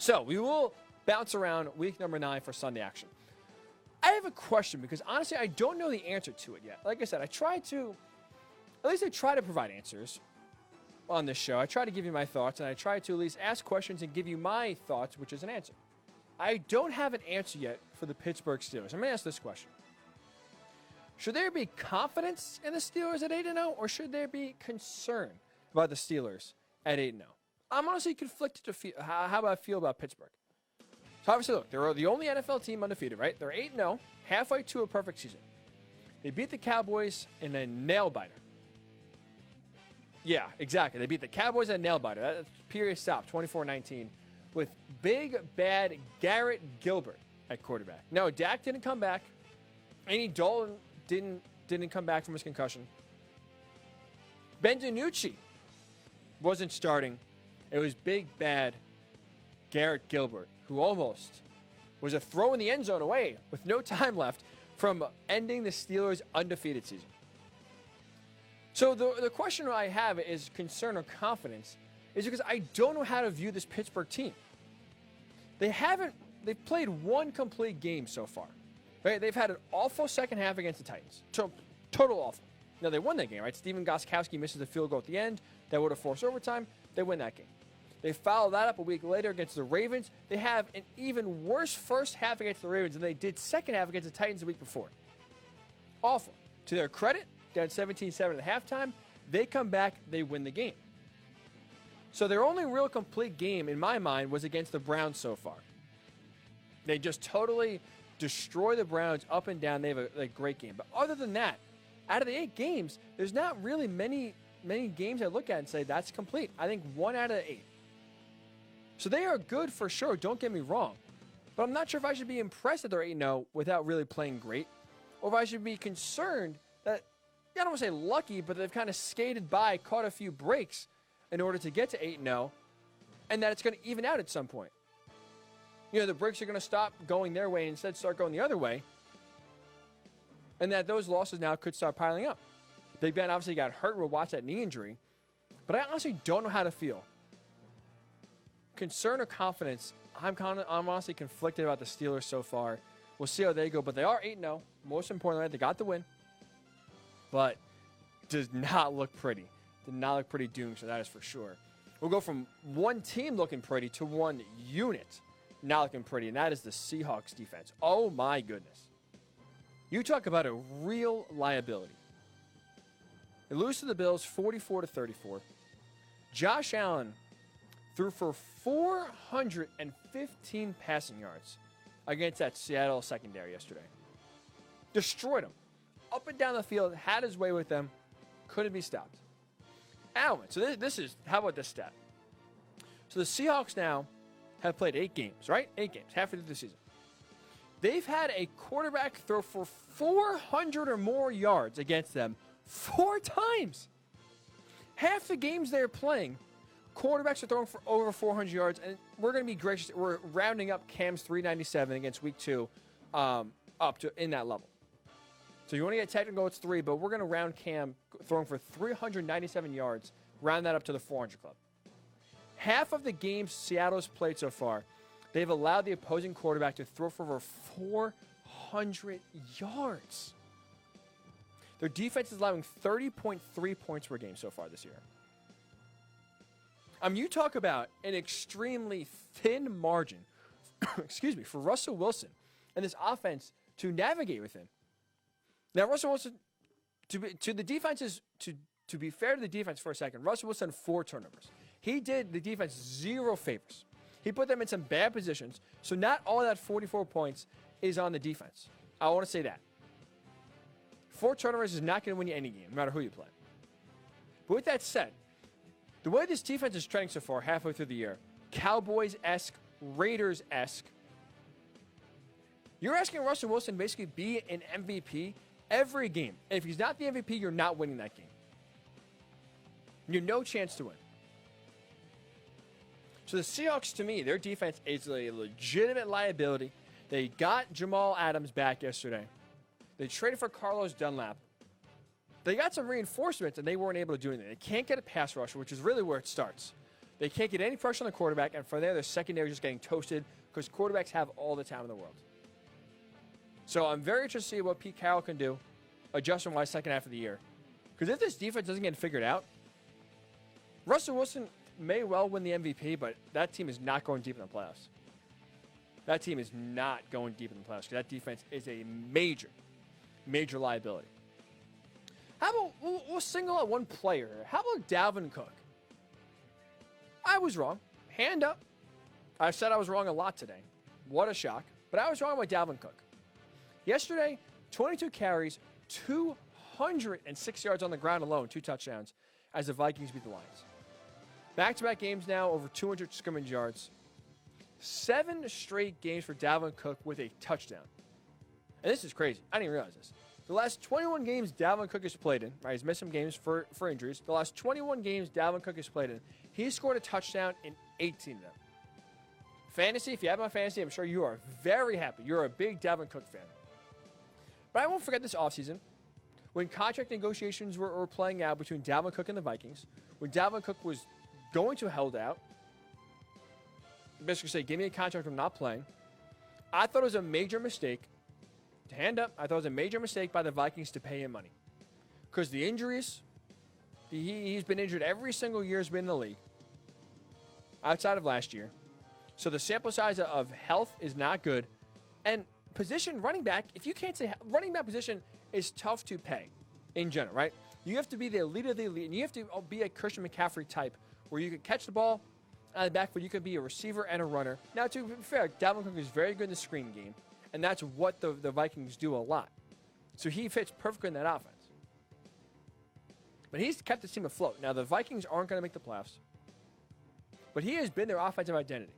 So we will bounce around week number 9 for Sunday action. I have a question because honestly, I don't know the answer to it yet. Like I said, I try to provide answers on this show. I try to give you my thoughts, and I try to at least ask questions and give you my thoughts, which is an answer. I don't have an answer yet for the Pittsburgh Steelers. I'm going to ask this question. Should there be confidence in the Steelers at 8-0, or should there be concern about the Steelers at 8-0? I'm honestly conflicted to feel how I feel about Pittsburgh. So obviously, look, they're the only NFL team undefeated, right? They're 8-0, halfway to a perfect season. They beat the Cowboys in a nail-biter. Yeah, exactly. They beat the Cowboys in a nail-biter. That period stopped, 24-19, with big, bad Garrett Gilbert at quarterback. No, Dak didn't come back. Andy Dalton didn't come back from his concussion. Ben DiNucci wasn't starting. It was big, bad Garrett Gilbert, who almost was a throw in the end zone away with no time left from ending the Steelers' undefeated season. So the question I have is concern or confidence is because I don't know how to view this Pittsburgh team. They've played one complete game so far. Right? They've had an awful second half against the Titans. Total awful. Now, they won that game, right? Steven Gostkowski misses a field goal at the end. That would have forced overtime. They win that game. They follow that up a week later against the Ravens. They have an even worse first half against the Ravens than they did second half against the Titans the week before. Awful. To their credit, down 17-7 at halftime, they come back, they win the game. So their only real complete game, in my mind, was against the Browns so far. They just totally destroy the Browns up and down. They have a great game. But other than that, out of the 8 games, there's not really many games I look at and say that's complete. I think 1 out of 8. So they are good for sure, don't get me wrong. But I'm not sure if I should be impressed that they're 8-0 without really playing great, or if I should be concerned that, I don't want to say lucky, but they've kind of skated by, caught a few breaks in order to get to 8-0, and that it's going to even out at some point. You know, the breaks are going to stop going their way and instead start going the other way, and that those losses now could start piling up. Big Ben obviously got hurt. We'll watch that knee injury, but I honestly don't know how to feel. Concern or confidence, I'm honestly conflicted about the Steelers so far. We'll see how they go, but they are 8-0. Most importantly, they got the win, but does not look pretty. Did not look pretty doomed, so that is for sure. We'll go from one team looking pretty to one unit not looking pretty, and that is the Seahawks defense. Oh, my goodness. You talk about a real liability. They lose to the Bills 44-34. Josh Allen threw for 415 passing yards against that Seattle secondary yesterday. Destroyed them. Up and down the field, had his way with them, couldn't be stopped. Allen, so this is, how about this stat? So the Seahawks now have played 8 games, right? 8 games, halfway through the season. They've had a quarterback throw for 400 or more yards against them 4 times. Half the games they're playing, quarterbacks are throwing for over 400 yards, and we're going to be gracious. We're rounding up Cam's 397 against week 2 up to in that level. So you want to get technical, it's 3, but we're going to round Cam throwing for 397 yards, round that up to the 400 club. Half of the games Seattle's played so far, they've allowed the opposing quarterback to throw for over 400 yards. Their defense is allowing 30.3 points per game so far this year. You talk about an extremely thin margin, excuse me, for Russell Wilson and this offense to navigate within. Now, Russell Wilson, to be fair to the defense for a second, Russell Wilson had 4 turnovers. He did the defense 0 favors. He put them in some bad positions, so not all that 44 points is on the defense. I want to say that. 4 turnovers is not going to win you any game, no matter who you play. But with that said, the way this defense is trending so far halfway through the year, Cowboys-esque, Raiders-esque, you're asking Russell Wilson to basically be an MVP every game. And if he's not the MVP, you're not winning that game. You have no chance to win. So the Seahawks, to me, their defense is a legitimate liability. They got Jamal Adams back yesterday. They traded for Carlos Dunlap. They got some reinforcements, and they weren't able to do anything. They can't get a pass rusher, which is really where it starts. They can't get any pressure on the quarterback, and from there, their secondary is just getting toasted because quarterbacks have all the time in the world. So I'm very interested to see what Pete Carroll can do, adjustment-wise, second half of the year. Because if this defense doesn't get figured out, Russell Wilson may well win the MVP, but that team is not going deep in the playoffs. That team is not going deep in the playoffs because that defense is a major, major liability. How about we'll single out one player here. How about Dalvin Cook? I was wrong. Hand up. I said I was wrong a lot today. What a shock. But I was wrong about Dalvin Cook. Yesterday, 22 carries, 206 yards on the ground alone, 2 touchdowns, as the Vikings beat the Lions. Back-to-back games now, over 200 scrimmage yards. 7 straight games for Dalvin Cook with a touchdown. And this is crazy. I didn't even realize this. The last 21 games Dalvin Cook has played in, right, he's missed some games for injuries. The last 21 games Dalvin Cook has played in, he's scored a touchdown in 18 of them. Fantasy, if you have my fantasy, I'm sure you are very happy. You're a big Dalvin Cook fan. But I won't forget this offseason, when contract negotiations were playing out between Dalvin Cook and the Vikings, when Dalvin Cook was going to hold out, basically say, give me a contract I'm not playing. I thought it was a major mistake. To hand up, I thought it was a major mistake by the Vikings to pay him money. Because the injuries, he's been injured every single year he's been in the league, outside of last year. So the sample size of health is not good. And position running back, if you can't say running back position is tough to pay in general, right? You have to be the elite of the elite, and you have to be a Christian McCaffrey type where you can catch the ball out of the backfield, you can be a receiver and a runner. Now, to be fair, Dalvin Cook is very good in the screen game, and that's what the Vikings do a lot. So he fits perfectly in that offense. But he's kept the team afloat. Now, the Vikings aren't going to make the playoffs, but he has been their offensive identity.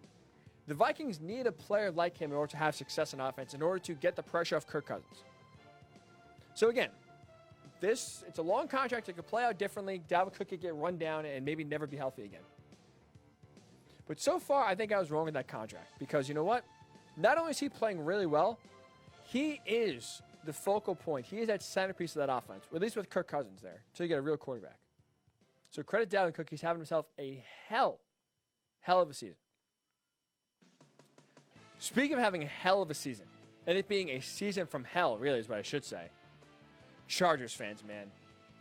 The Vikings need a player like him in order to have success in offense, in order to get the pressure off Kirk Cousins. So again, it's a long contract. It could play out differently. Dalvin Cook could get run down and maybe never be healthy again. But so far, I think I was wrong with that contract because you know what? Not only is he playing really well, he is the focal point. He is that centerpiece of that offense, at least with Kirk Cousins there, until you get a real quarterback. So credit Dalvin Cook. He's having himself a hell of a season. Speaking of having a hell of a season, and it being a season from hell, really is what I should say, Chargers fans, man.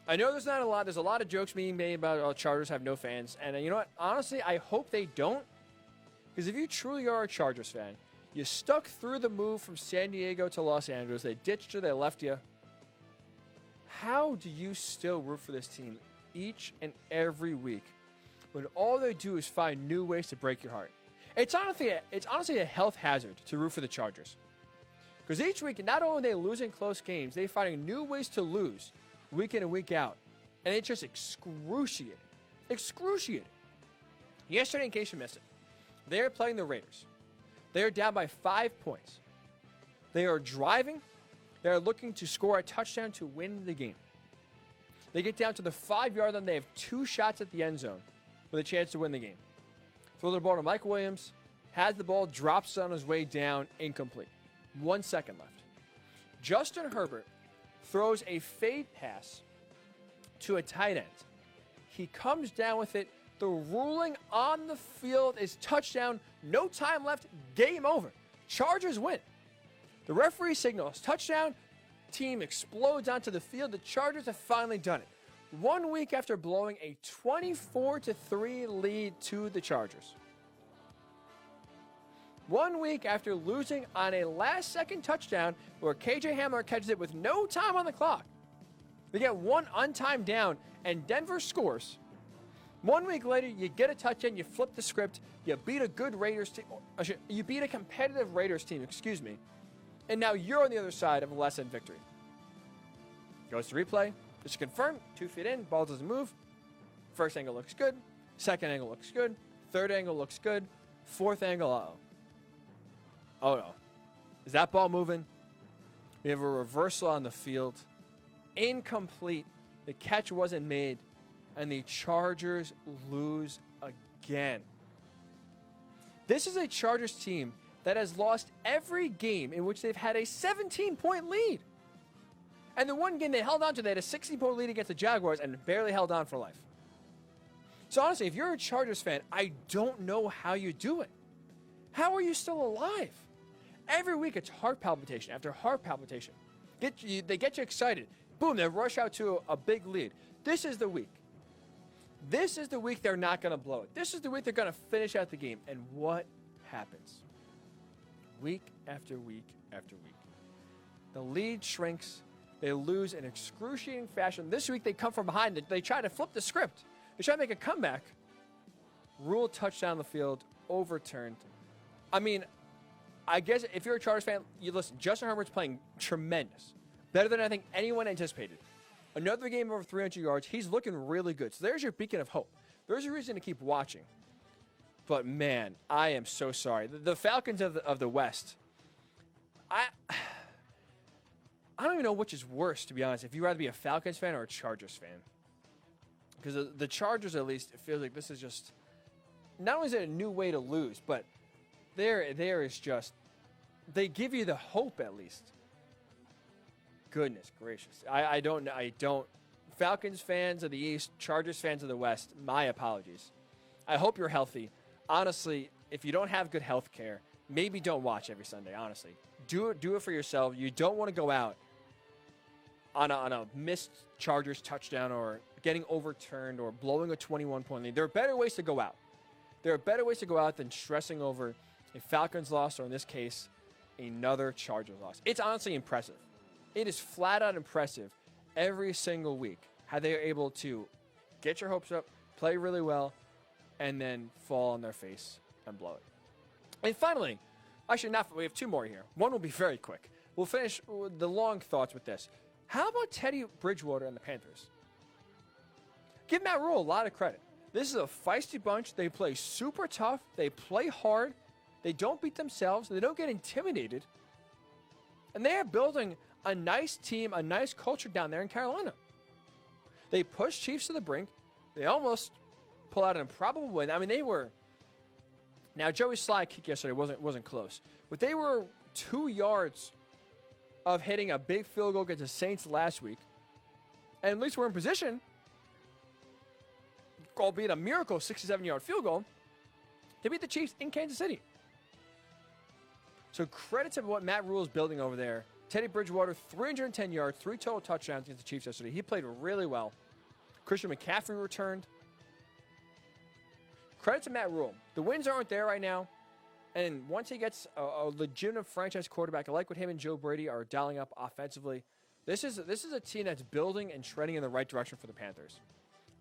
I know there's not a lot. There's a lot of jokes being made about Chargers have no fans. And you know what? Honestly, I hope they don't. Because if you truly are a Chargers fan, you stuck through the move from San Diego to Los Angeles. They ditched you. They left you. How do you still root for this team each and every week when all they do is find new ways to break your heart? It's honestly a health hazard to root for the Chargers. Because each week, not only are they losing close games, they're finding new ways to lose week in and week out. And it's just excruciating. Excruciating. Yesterday, in case you missed it, they are playing the Raiders. They are down by 5 points. They are driving. They are looking to score a touchdown to win the game. They get down to the 5-yard line. They have 2 shots at the end zone with a chance to win the game. Throw the ball to Mike Williams. Has the ball, drops on his way down, incomplete. 1 second left. Justin Herbert throws a fade pass to a tight end. He comes down with it. The ruling on the field is touchdown. No time left. Game over. Chargers win. The referee signals touchdown. Team explodes onto the field. The Chargers have finally done it. 1 week after blowing a 24-3 lead to the Chargers. 1 week after losing on a last-second touchdown where KJ Hamler catches it with no time on the clock. They get one untimed down, and Denver scores. 1 week later, you get a touchdown, you flip the script, you beat a good Raiders team, you beat a competitive Raiders team, and now you're on the other side of a less-than victory. Goes to replay. Just confirm, 2 feet in, ball doesn't move. First angle looks good. Second angle looks good. Third angle looks good. Fourth angle, uh-oh. Oh, no. Is that ball moving? We have a reversal on the field. Incomplete. The catch wasn't made. And the Chargers lose again. This is a Chargers team that has lost every game in which they've had a 17-point lead. And the one game they held on to, they had a 16-point lead against the Jaguars and barely held on for life. So honestly, if you're a Chargers fan, I don't know how you do it. How are you still alive? Every week it's heart palpitation after heart palpitation. They get you excited. Boom, they rush out to a big lead. This is the week. This is the week they're not going to blow it. This is the week they're going to finish out the game. And what happens? Week after week after week. The lead shrinks. They lose in excruciating fashion. This week they come from behind. They try to flip the script. They try to make a comeback. Rule touchdown the field, overturned. I mean, I guess if you're a Chargers fan, you listen, Justin Herbert's playing tremendous. Better than I think anyone anticipated. Another game over 300 yards. He's looking really good. So there's your beacon of hope. There's a reason to keep watching. But, man, I am so sorry. The Falcons of the West, I don't even know which is worse, to be honest, if you'd rather be a Falcons fan or a Chargers fan. Because the Chargers, at least, it feels like this is just, not only is it a new way to lose, but there is just, they give you the hope, at least. Goodness gracious. I don't. Falcons fans of the East, Chargers fans of the West, my apologies. I hope you're healthy. Honestly, if you don't have good health care, maybe don't watch every Sunday, honestly. Do it for yourself. You don't want to go out on a missed Chargers touchdown or getting overturned or blowing a 21-point lead. There are better ways to go out. There are better ways to go out than stressing over a Falcons loss or, in this case, another Chargers loss. It's honestly impressive. It is flat out impressive every single week how they are able to get your hopes up, play really well, and then fall on their face and blow it. And finally, we have two more here. One will be very quick. We'll finish the long thoughts with this. How about Teddy Bridgewater and the Panthers? Give Matt Rule a lot of credit. This is a feisty bunch. They play super tough. They play hard. They don't beat themselves. They don't get intimidated. And they are building a nice team, a nice culture down there in Carolina. They pushed Chiefs to the brink. They almost pull out an improbable win. I mean, they were. Now, Joey Sly kick yesterday wasn't close, but they were 2 yards of hitting a big field goal against the Saints last week, and at least we're in position, albeit a miracle 67-yard field goal, to beat the Chiefs in Kansas City. So credit to what Matt Rule is building over there. Teddy Bridgewater, 310 yards, 3 total touchdowns against the Chiefs yesterday. He played really well. Christian McCaffrey returned. Credit to Matt Rule. The wins aren't there right now. And once he gets a legitimate franchise quarterback, I like what him and Joe Brady are dialing up offensively. This is a team that's building and trending in the right direction for the Panthers.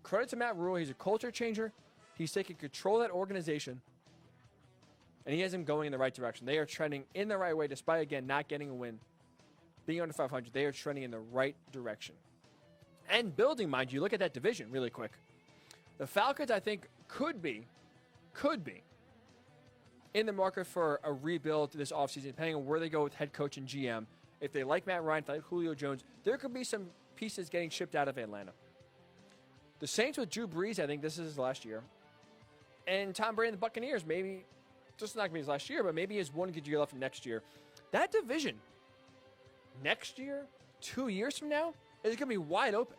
Credit to Matt Rule. He's a culture changer. He's taking control of that organization. And he has them going in the right direction. They are trending in the right way despite, again, not getting a win. Being under 500, they are trending in the right direction. And building, mind you, look at that division really quick. The Falcons, I think, could be in the market for a rebuild this offseason, depending on where they go with head coach and GM. If they like Matt Ryan, if they like Julio Jones, there could be some pieces getting shipped out of Atlanta. The Saints with Drew Brees, I think this is his last year. And Tom Brady and the Buccaneers, maybe, just not going to be his last year, but maybe he has one good year left next year. That division, next year, 2 years from now, is going to be wide open.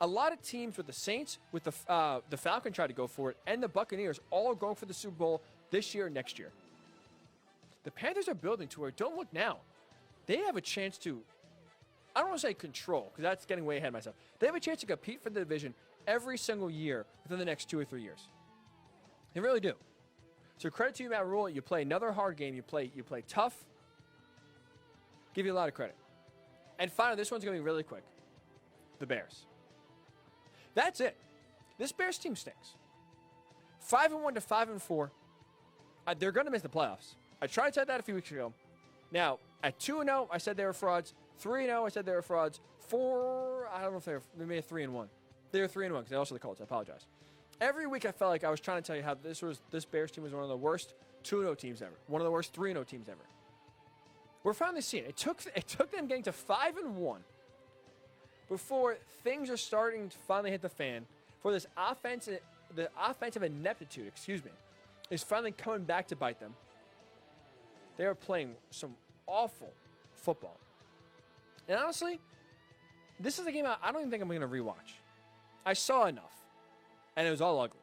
A lot of teams with the Saints, with the Falcons try to go for it, and the Buccaneers all going for the Super Bowl this year and next year. The Panthers are building to where, don't look now, they have a chance to, I don't want to say control, because that's getting way ahead of myself. They have a chance to compete for the division every single year within the next 2 or 3 years. They really do. So credit to you, Matt Rule. You play another hard game. You play tough. Give you a lot of credit. And finally, this one's going to be really quick. The Bears. That's it. This Bears team stinks. 5-1 to 5-4. They're going to miss the playoffs. I tried to say that a few weeks ago. Now, at 2-0, I said they were frauds. 3-0, I said they were frauds. 4, I don't know if they made 3-1. They were 3-1 because they lost to the Colts. I apologize. Every week I felt like I was trying to tell you how this Bears team was one of the worst 2-0 teams ever. One of the worst 3-0 teams ever. We're finally seeing it. It took them getting to 5-1 before things are starting to finally hit the fan. For this offensive ineptitude, is finally coming back to bite them. They are playing some awful football. And honestly, this is a game I don't even think I'm going to rewatch. I saw enough, and it was all ugly.